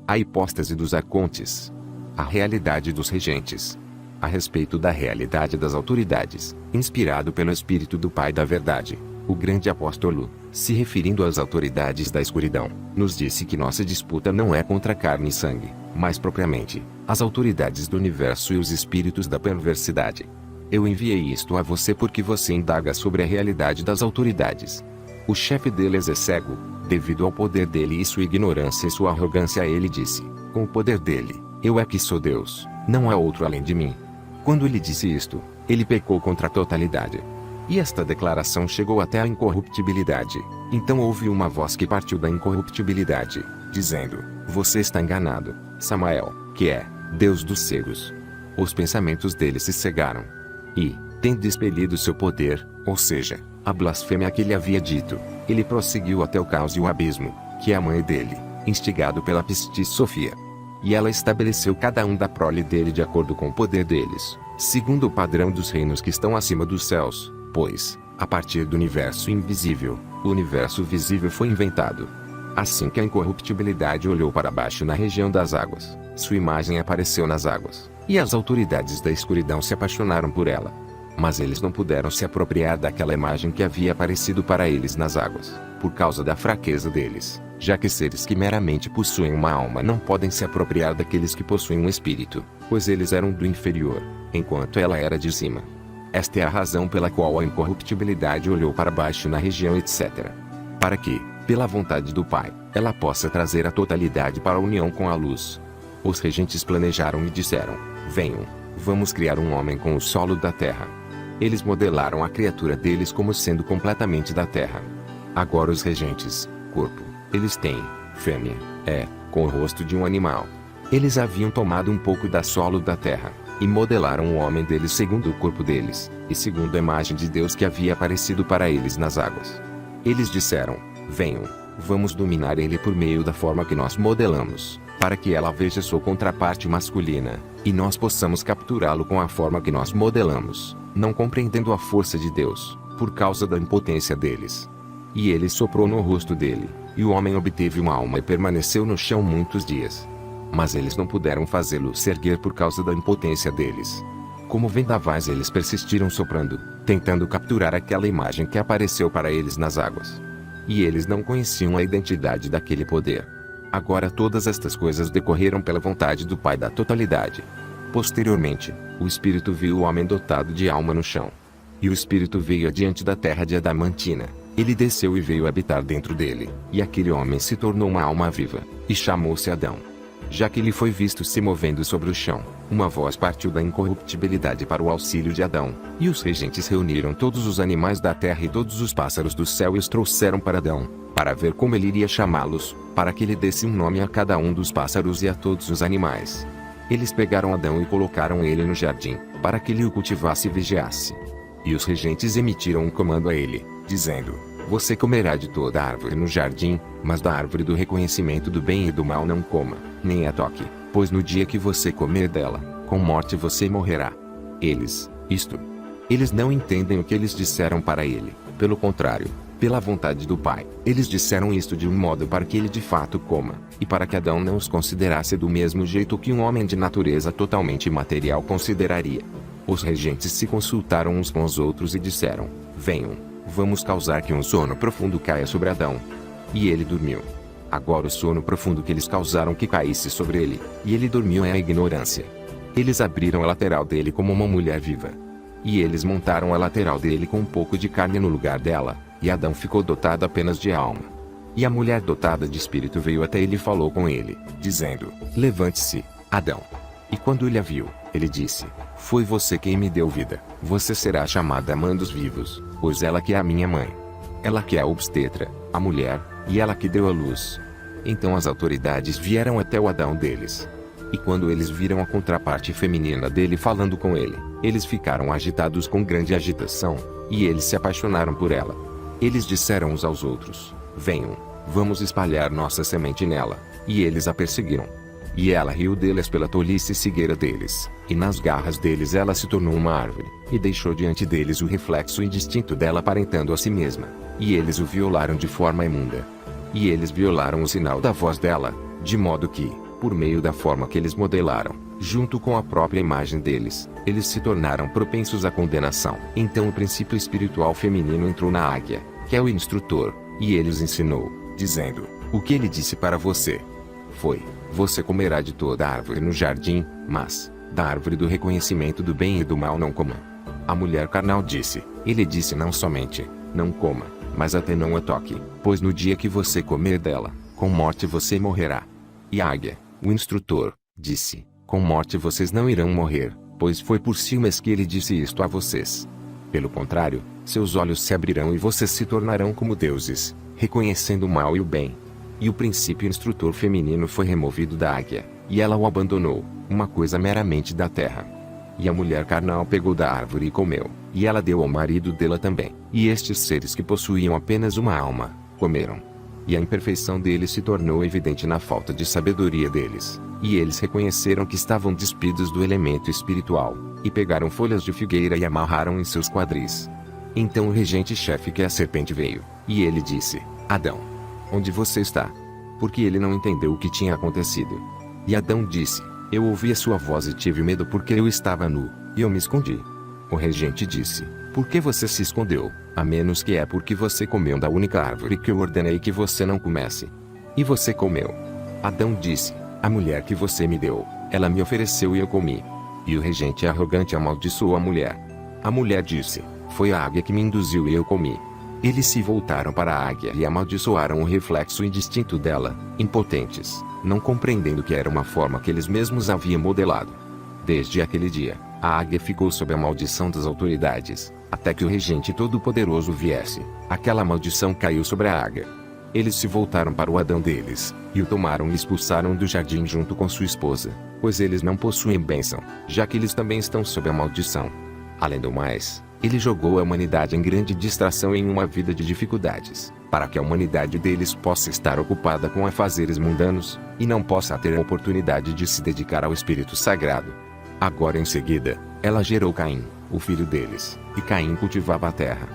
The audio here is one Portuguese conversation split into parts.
A hipóstase dos arcontes. A realidade dos regentes. A respeito da realidade das autoridades, inspirado pelo Espírito do Pai da Verdade, o grande apóstolo, se referindo às autoridades da escuridão, nos disse que nossa disputa não é contra carne e sangue, mas propriamente, as autoridades do universo e os espíritos da perversidade. Eu enviei isto a você porque você indaga sobre a realidade das autoridades. O chefe deles é cego, devido ao poder dele e sua ignorância e sua arrogância. Ele disse, com o poder dele, eu é que sou Deus, não há outro além de mim. Quando ele disse isto, ele pecou contra a totalidade. E esta declaração chegou até a incorruptibilidade. Então houve uma voz que partiu da incorruptibilidade, dizendo, você está enganado, Samael, que é Deus dos cegos. Os pensamentos dele se cegaram. E, tendo expelido seu poder, ou seja, a blasfêmia que ele havia dito, ele prosseguiu até o caos e o abismo, que é a mãe dele, instigado pela Pistis Sofia. E ela estabeleceu cada um da prole dele de acordo com o poder deles, segundo o padrão dos reinos que estão acima dos céus, pois, a partir do universo invisível, o universo visível foi inventado. Assim que a incorruptibilidade olhou para baixo na região das águas, sua imagem apareceu nas águas, e as autoridades da escuridão se apaixonaram por ela. Mas eles não puderam se apropriar daquela imagem que havia aparecido para eles nas águas, por causa da fraqueza deles, já que seres que meramente possuem uma alma não podem se apropriar daqueles que possuem um espírito, pois eles eram do inferior, enquanto ela era de cima. Esta é a razão pela qual a incorruptibilidade olhou para baixo na região etc. Para que, pela vontade do Pai, ela possa trazer a totalidade para a união com a luz. Os regentes planejaram e disseram, venham, vamos criar um homem com o solo da terra. Eles modelaram a criatura deles como sendo completamente da terra. Agora os regentes, corpo, eles têm, fêmea, com o rosto de um animal. Eles haviam tomado um pouco da solo da terra, e modelaram o homem deles segundo o corpo deles, e segundo a imagem de Deus que havia aparecido para eles nas águas. Eles disseram, venham, vamos dominar ele por meio da forma que nós modelamos, para que ela veja sua contraparte masculina, e nós possamos capturá-lo com a forma que nós modelamos, não compreendendo a força de Deus, por causa da impotência deles. E ele soprou no rosto dele, e o homem obteve uma alma e permaneceu no chão muitos dias. Mas eles não puderam fazê-lo se erguer por causa da impotência deles. Como vendavais eles persistiram soprando, tentando capturar aquela imagem que apareceu para eles nas águas. E eles não conheciam a identidade daquele poder. Agora todas estas coisas decorreram pela vontade do Pai da totalidade. Posteriormente, o Espírito viu o homem dotado de alma no chão. E o Espírito veio adiante da terra de Adamantina. Ele desceu e veio habitar dentro dele, e aquele homem se tornou uma alma viva, e chamou-se Adão. Já que ele foi visto se movendo sobre o chão, uma voz partiu da incorruptibilidade para o auxílio de Adão, e os regentes reuniram todos os animais da terra e todos os pássaros do céu e os trouxeram para Adão, para ver como ele iria chamá-los, para que ele desse um nome a cada um dos pássaros e a todos os animais. Eles pegaram Adão e colocaram ele no jardim, para que ele o cultivasse e vigiasse. E os regentes emitiram um comando a ele, dizendo, você comerá de toda árvore no jardim, mas da árvore do reconhecimento do bem e do mal não coma, nem a toque, pois no dia que você comer dela, com morte você morrerá. Eles não entendem o que eles disseram para ele, pelo contrário, pela vontade do Pai, eles disseram isto de um modo para que ele de fato coma, e para que Adão não os considerasse do mesmo jeito que um homem de natureza totalmente material consideraria. Os regentes se consultaram uns com os outros e disseram, venham, vamos causar que um sono profundo caia sobre Adão. E ele dormiu. Agora o sono profundo que eles causaram que caísse sobre ele, e ele dormiu é a ignorância. Eles abriram a lateral dele como uma mulher viva. E eles montaram a lateral dele com um pouco de carne no lugar dela, e Adão ficou dotado apenas de alma. E a mulher dotada de espírito veio até ele e falou com ele, dizendo, levante-se, Adão. E quando ele a viu, ele disse, foi você quem me deu vida, você será chamada mãe dos vivos, pois ela que é a minha mãe. Ela que é a obstetra, a mulher, e ela que deu a luz. Então as autoridades vieram até o Adão deles. E quando eles viram a contraparte feminina dele falando com ele, eles ficaram agitados com grande agitação, e eles se apaixonaram por ela. Eles disseram uns aos outros, venham, vamos espalhar nossa semente nela, e eles a perseguiram. E ela riu deles pela tolice e cegueira deles, e nas garras deles ela se tornou uma árvore, e deixou diante deles o reflexo indistinto dela aparentando a si mesma, e eles o violaram de forma imunda. E eles violaram o sinal da voz dela, de modo que, Por meio da forma que eles modelaram, junto com a própria imagem deles, eles se tornaram propensos à condenação. Então o princípio espiritual feminino entrou na águia, que é o instrutor, e ele os ensinou, dizendo: o que ele disse para você foi: você comerá de toda a árvore no jardim, mas da árvore do reconhecimento do bem e do mal não coma. A mulher carnal disse: ele disse não somente, não coma, mas até não a toque, pois no dia que você comer dela, com morte você morrerá. E a águia, o instrutor, disse: com morte vocês não irão morrer, pois foi por ciúmes que ele disse isto a vocês. Pelo contrário, seus olhos se abrirão e vocês se tornarão como deuses, reconhecendo o mal e o bem. E o princípio instrutor feminino foi removido da águia, e ela o abandonou, uma coisa meramente da terra. E a mulher carnal pegou da árvore e comeu, e ela deu ao marido dela também, e estes seres que possuíam apenas uma alma, comeram. E a imperfeição deles se tornou evidente na falta de sabedoria deles, e eles reconheceram que estavam despidos do elemento espiritual, e pegaram folhas de figueira e amarraram em seus quadris. Então o regente-chefe, que é a serpente, veio, e ele disse: Adão, onde você está? Porque ele não entendeu o que tinha acontecido. E Adão disse: eu ouvi a sua voz e tive medo porque eu estava nu, e eu me escondi. O regente disse: por que você se escondeu, a menos que é porque você comeu da única árvore que eu ordenei que você não comesse? E você comeu. Adão disse: a mulher que você me deu, ela me ofereceu e eu comi. E o regente arrogante amaldiçoou a mulher. A mulher disse: foi a águia que me induziu e eu comi. Eles se voltaram para a águia e amaldiçoaram o reflexo indistinto dela, impotentes, não compreendendo que era uma forma que eles mesmos haviam modelado. Desde aquele dia, a águia ficou sob a maldição das autoridades, até que o regente todo-poderoso viesse. Aquela maldição caiu sobre a águia. Eles se voltaram para o Adão deles, e o tomaram e expulsaram do jardim junto com sua esposa, pois eles não possuem bênção, já que eles também estão sob a maldição. Além do mais, ele jogou a humanidade em grande distração em uma vida de dificuldades, para que a humanidade deles possa estar ocupada com afazeres mundanos, e não possa ter a oportunidade de se dedicar ao Espírito Sagrado. Agora em seguida, ela gerou Caim, o filho deles, e Caim cultivava a terra.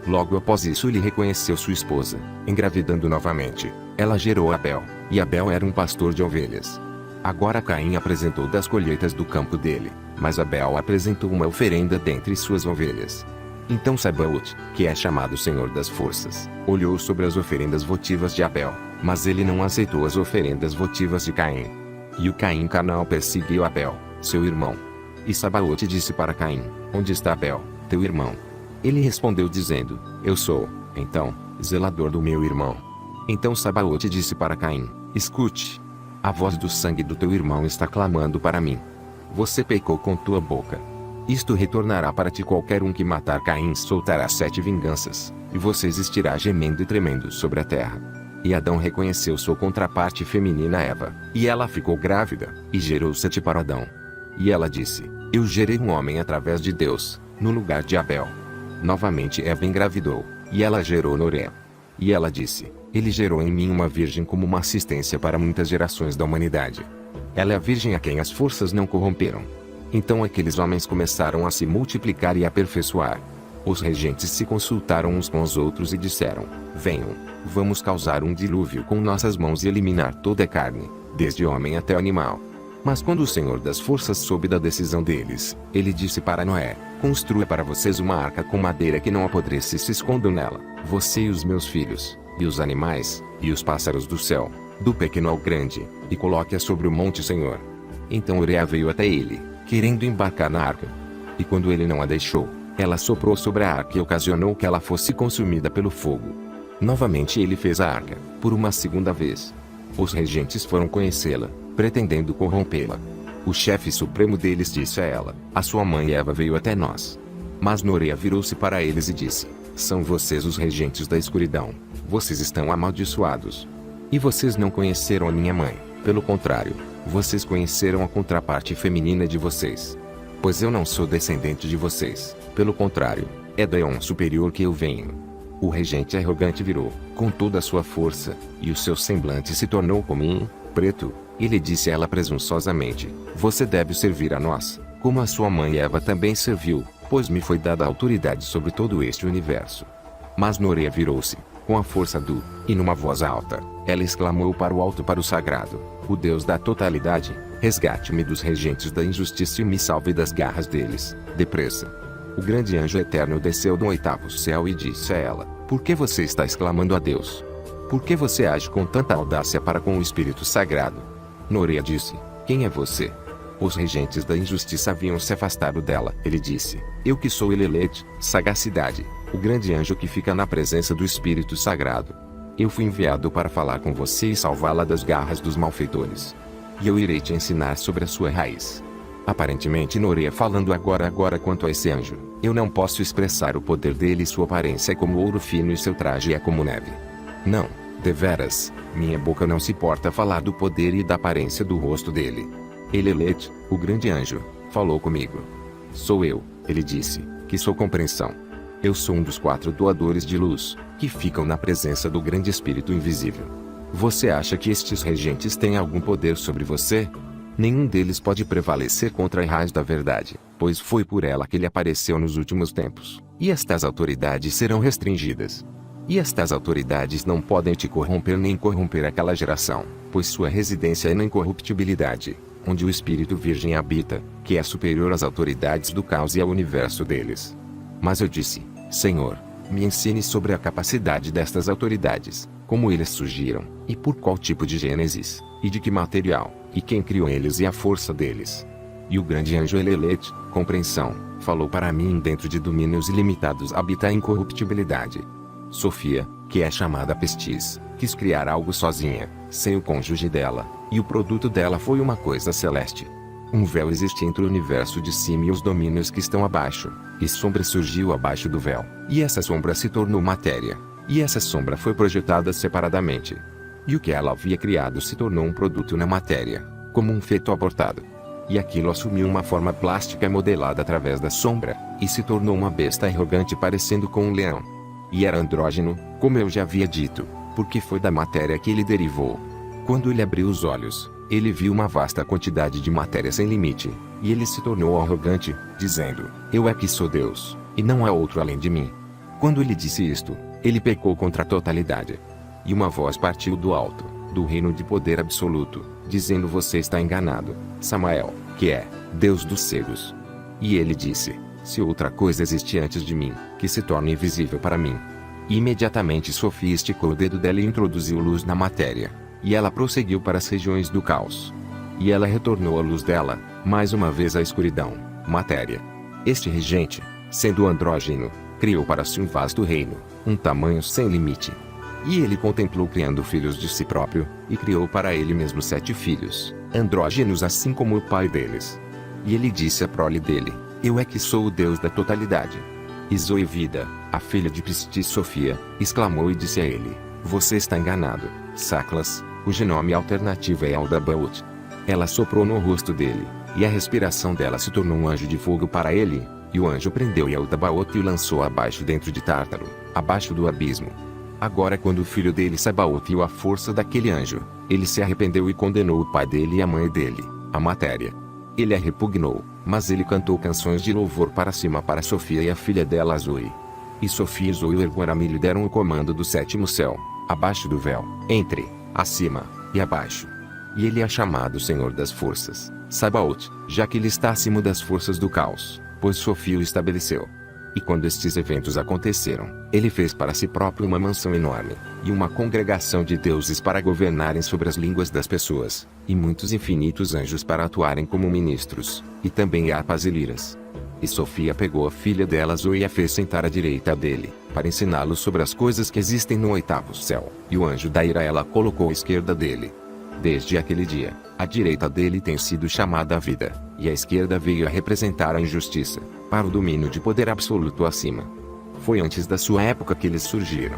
Logo após isso ele reconheceu sua esposa, engravidando novamente. Ela gerou Abel, e Abel era um pastor de ovelhas. Agora Caim apresentou das colheitas do campo dele, mas Abel apresentou uma oferenda dentre suas ovelhas. Então Sabaote, que é chamado Senhor das Forças, olhou sobre as oferendas votivas de Abel, mas ele não aceitou as oferendas votivas de Caim. E o Caim carnal perseguiu Abel, seu irmão. E Sabaote disse para Caim: onde está Abel, teu irmão? Ele respondeu dizendo: eu sou, então, zelador do meu irmão. Então Sabaote disse para Caim: escute. A voz do sangue do teu irmão está clamando para mim. Você pecou com tua boca. Isto retornará para ti. Qualquer um que matar Caim soltará 7 vinganças, e você existirá gemendo e tremendo sobre a terra. E Adão reconheceu sua contraparte feminina Eva, e ela ficou grávida, e gerou Sete para Adão. E ela disse: eu gerei um homem através de Deus, no lugar de Abel. Novamente Eva engravidou, e ela gerou Noré. E ela disse: ele gerou em mim uma virgem como uma assistência para muitas gerações da humanidade. Ela é a virgem a quem as forças não corromperam. Então aqueles homens começaram a se multiplicar e aperfeiçoar. Os regentes se consultaram uns com os outros e disseram: venham, vamos causar um dilúvio com nossas mãos e eliminar toda a carne, desde homem até animal. Mas quando o Senhor das Forças soube da decisão deles, ele disse para Noé: construa para vocês uma arca com madeira que não apodreça e se escondam nela, você e os meus filhos, e os animais, e os pássaros do céu, do pequeno ao grande, e coloque-a sobre o monte Senhor. Então Ureá veio até ele, querendo embarcar na arca. E quando ele não a deixou, ela soprou sobre a arca e ocasionou que ela fosse consumida pelo fogo. Novamente ele fez a arca, por uma segunda vez. Os regentes foram conhecê-la, pretendendo corrompê-la. O chefe supremo deles disse a ela: a sua mãe Eva veio até nós. Mas Noé virou-se para eles e disse: são vocês os regentes da escuridão, vocês estão amaldiçoados. E vocês não conheceram a minha mãe, pelo contrário, vocês conheceram a contraparte feminina de vocês. Pois eu não sou descendente de vocês, pelo contrário, é da Eon superior que eu venho. O regente arrogante virou, com toda a sua força, e o seu semblante se tornou como um preto. Ele disse a ela presunçosamente: você deve servir a nós, como a sua mãe Eva também serviu, pois me foi dada a autoridade sobre todo este universo. Mas Noé virou-se, com a força do, e numa voz alta, ela exclamou para o alto, para o sagrado, o Deus da totalidade: resgate-me dos regentes da injustiça e me salve das garras deles, depressa. O grande anjo eterno desceu do 8º céu e disse a ela: por que você está exclamando a Deus? Por que você age com tanta audácia para com o Espírito Sagrado? Norea disse: quem é você? Os regentes da injustiça haviam se afastado dela. Ele disse: eu que sou Elelet, sagacidade, o grande anjo que fica na presença do Espírito Sagrado. Eu fui enviado para falar com você e salvá-la das garras dos malfeitores. E eu irei te ensinar sobre a sua raiz. Aparentemente Norea falando agora quanto a esse anjo: eu não posso expressar o poder dele, sua aparência é como ouro fino e seu traje é como neve. Não, deveras, minha boca não se porta a falar do poder e da aparência do rosto dele. Elelet, o grande anjo, falou comigo. Sou eu, ele disse, que sou compreensão. Eu sou um dos 4 doadores de luz, que ficam na presença do grande Espírito invisível. Você acha que estes regentes têm algum poder sobre você? Nenhum deles pode prevalecer contra a raiz da verdade, pois foi por ela que ele apareceu nos últimos tempos, e estas autoridades serão restringidas. E estas autoridades não podem te corromper nem corromper aquela geração, pois sua residência é na incorruptibilidade, onde o Espírito Virgem habita, que é superior às autoridades do caos e ao universo deles. Mas eu disse: Senhor, me ensine sobre a capacidade destas autoridades, como eles surgiram, e por qual tipo de gênesis, e de que material, e quem criou eles e a força deles. E o grande anjo Elelet, compreensão, falou para mim: dentro de domínios ilimitados habita a incorruptibilidade. Sofia, que é chamada Pestis, quis criar algo sozinha, sem o cônjuge dela, e o produto dela foi uma coisa celeste. Um véu existe entre o universo de cima e os domínios que estão abaixo, e sombra surgiu abaixo do véu, e essa sombra se tornou matéria, e essa sombra foi projetada separadamente. E o que ela havia criado se tornou um produto na matéria, como um feto abortado. E aquilo assumiu uma forma plástica modelada através da sombra, e se tornou uma besta arrogante parecendo com um leão. E era andrógeno, como eu já havia dito, porque foi da matéria que ele derivou. Quando ele abriu os olhos, ele viu uma vasta quantidade de matéria sem limite, e ele se tornou arrogante, dizendo: eu é que sou Deus, e não há outro além de mim. Quando ele disse isto, ele pecou contra a totalidade. E uma voz partiu do alto, do reino de poder absoluto, dizendo: você está enganado, Samael, que é Deus dos cegos. E ele disse: se outra coisa existe antes de mim, que se torne invisível para mim. E imediatamente Sofia esticou o dedo dela e introduziu luz na matéria, e ela prosseguiu para as regiões do caos. E ela retornou à luz dela, mais uma vez à escuridão, matéria. Este regente, sendo andrógeno, criou para si um vasto reino, um tamanho sem limite. E ele contemplou criando filhos de si próprio, e criou para ele mesmo 7 filhos, andrógenos assim como o pai deles. E ele disse à prole dele: eu é que sou o Deus da totalidade. E Zoivida, a filha de Pistis Sofia, exclamou e disse a ele: você está enganado, Saclas, cujo nome alternativo é Aldabaoth. Ela soprou no rosto dele, e a respiração dela se tornou um anjo de fogo para ele, e o anjo prendeu Aldabaoth e o lançou abaixo dentro de Tártaro, abaixo do abismo. Agora quando o filho dele Sabaoth viu a força daquele anjo, ele se arrependeu e condenou o pai dele e a mãe dele, a matéria. Ele a repugnou, mas ele cantou canções de louvor para cima para Sofia e a filha dela Zoe. E Sofia e Zoe e Erguaram lhe deram o comando do 7º céu, abaixo do véu, entre, acima, e abaixo. E ele é chamado Senhor das Forças, Sabaoth, já que ele está acima das forças do caos, pois Sofia o estabeleceu. E quando estes eventos aconteceram, ele fez para si próprio uma mansão enorme, e uma congregação de deuses para governarem sobre as línguas das pessoas, e muitos infinitos anjos para atuarem como ministros, e também harpas e liras. E Sofia pegou a filha dela Zoe e a fez sentar à direita dele, para ensiná-lo sobre as coisas que existem no 8º céu, e o anjo da ira ela colocou à esquerda dele. Desde aquele dia, a direita dele tem sido chamada a vida, e a esquerda veio a representar a injustiça, para o domínio de poder absoluto acima. Foi antes da sua época que eles surgiram.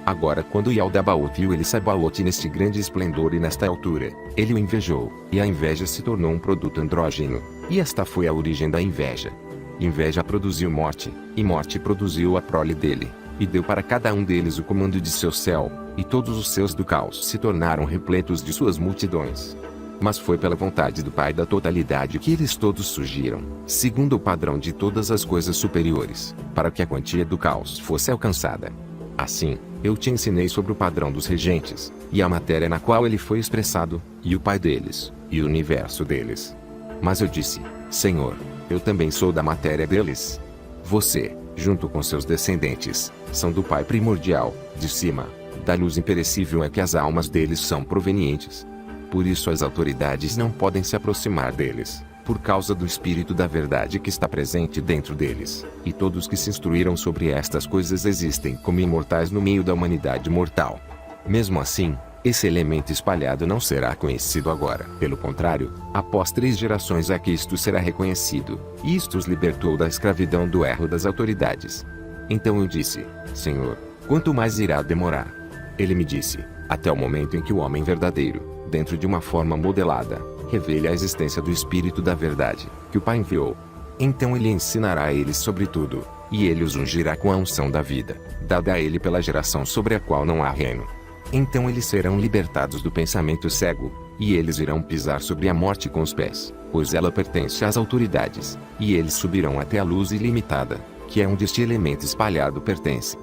Agora quando Yaldabaoth viu ele Sabaoth neste grande esplendor e nesta altura, ele o invejou, e a inveja se tornou um produto andrógeno, e esta foi a origem da inveja. Inveja produziu morte, e morte produziu a prole dele, e deu para cada um deles o comando de seu céu, e todos os seus do caos se tornaram repletos de suas multidões. Mas foi pela vontade do Pai da totalidade que eles todos surgiram, segundo o padrão de todas as coisas superiores, para que a quantia do caos fosse alcançada. Assim, Eu te ensinei sobre o padrão dos regentes, e a matéria na qual ele foi expressado, e o Pai deles, e o universo deles. Mas eu disse, Senhor, eu também sou da matéria deles. Você, junto com seus descendentes, são do Pai primordial, de cima, da luz imperecível é que as almas deles são provenientes. Por isso as autoridades não podem se aproximar deles, por causa do Espírito da Verdade que está presente dentro deles, e todos que se instruíram sobre estas coisas existem como imortais no meio da humanidade mortal. Mesmo assim, esse elemento espalhado não será conhecido agora. Pelo contrário, após 3 gerações é que isto será reconhecido, e isto os libertou da escravidão do erro das autoridades. Então eu disse, Senhor, quanto mais irá demorar? Ele me disse, até o momento em que o homem verdadeiro, dentro de uma forma modelada, revele a existência do Espírito da Verdade, que o Pai enviou. Então ele ensinará a eles sobre tudo, e ele os ungirá com a unção da vida, dada a ele pela geração sobre a qual não há reino. Então eles serão libertados do pensamento cego, e eles irão pisar sobre a morte com os pés, pois ela pertence às autoridades, e eles subirão até a luz ilimitada, que é onde este elemento espalhado pertence.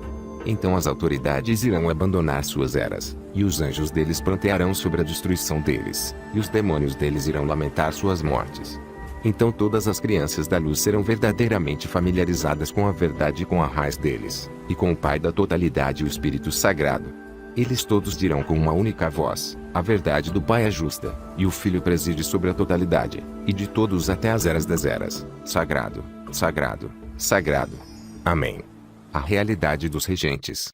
Então as autoridades irão abandonar suas eras, e os anjos deles prantearão sobre a destruição deles, e os demônios deles irão lamentar suas mortes. Então todas as crianças da luz serão verdadeiramente familiarizadas com a verdade e com a raiz deles, e com o Pai da totalidade e o Espírito Sagrado. Eles todos dirão com uma única voz, a verdade do Pai é justa, e o Filho preside sobre a totalidade, e de todos até as eras das eras, sagrado, sagrado, sagrado. Amém. A realidade dos regentes.